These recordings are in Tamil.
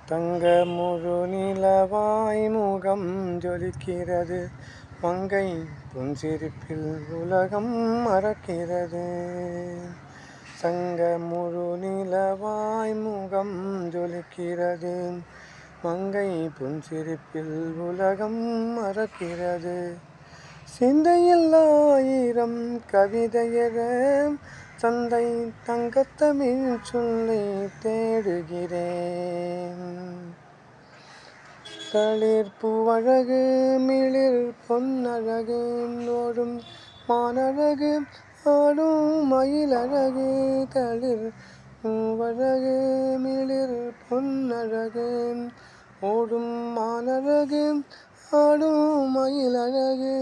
தங்க முழு நிலவாய் முகம் ஜொலிக்கிறது, மங்கை புன்சிரிப்பில் உலகம் மறக்கிறது. தங்க முழு நிலவாய் முகம் ஜொலிக்கிறது, மங்கை புன்சிரிப்பில் உலகம் மறக்கிறது. சிந்தையில் ஆயிரம் கவிதையெழ தந்தை தங்கத்தமிழ் சொல்லை தேடுகிறேன். தளிர் பூவழகு மிளிர் பொன்னழகு ஓடும் மானழகு ஆடும் மயிலழகு. தளிர் பூவழகு மிளிர் பொன்னழகு ஓடும் மானழகு ஆடும் மயிலழகு.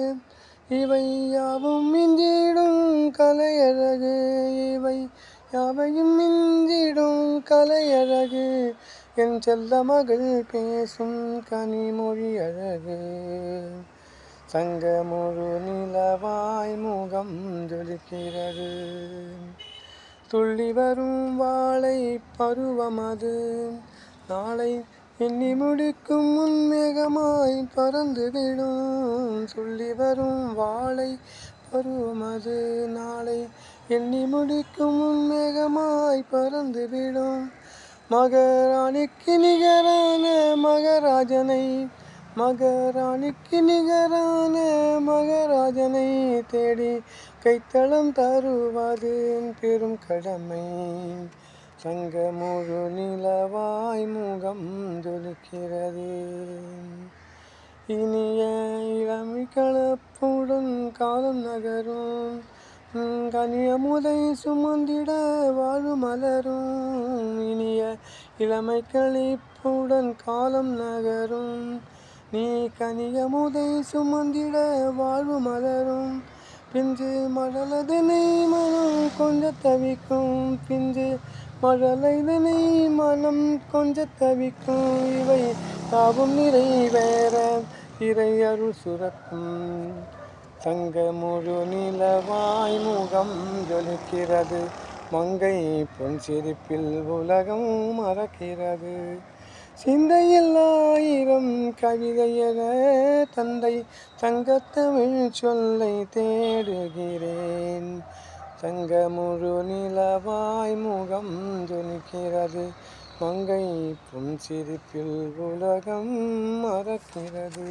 இவை யாவும் மிஞ்சிடும் கலையழகு, இவை யாவையும் மிஞ்சிடும் கலையழகு. என் செல்ல மகள் பேசும் கனிமொழி அழகு. தங்க முழு நிலவாய் முகம் ஜொலிக்கிறது, துள்ளி வரும் வாழை பருவமது நாளை எண்ணி முடிக்கும் முன் மேகமாய் பறந்துவிடும். சொல்லி வரும் வாழை பருவமது நாளை எண்ணி முடிக்கும் முன் மேகமாய் பறந்துவிடும். மகாராணிக்கு நிகரான மகராஜனை, மகாராணிக்கு நிகரான மகராஜனை தேடி கைத்தளம் தருவது பெரும் கடமை. தங்க முழு நிலவாய் முகம் ஜொலிக்கிறது, இனிய இளமை கலப்புடன் காலம் நகரும். கனியமுதை சுமந்திட வாழும் மலரும், இனிய இளமை கழிப்புடன் காலம் நகரும். நீ கனியமுதை சுமந்திட வாழ்வு மலரும். பிஞ்சு மழலதனை மனம் கொஞ்ச தவிக்கும், பிஞ்சு மழலைதனை மனம் கொஞ்ச தவிக்கும். இவை தாவும் நிறைவேற இறை அருள் சுரக்கும். தங்க முழு நிலவாய் முகம் ஜொலிக்கிறது, மங்கை பொன் சிரிப்பில் உலகம் மறக்கிறது. சிந்தையில் ஆயிரம் கவிதையெழ தந்தை தங்கத்தமிழ் சொல்லை தேடுகிறேன். தங்க முழு நிலவாய் முகம் ஜொலிக்கிறது, மங்கை பொன் சிரிப்பில் உலகம் மறக்கிறது.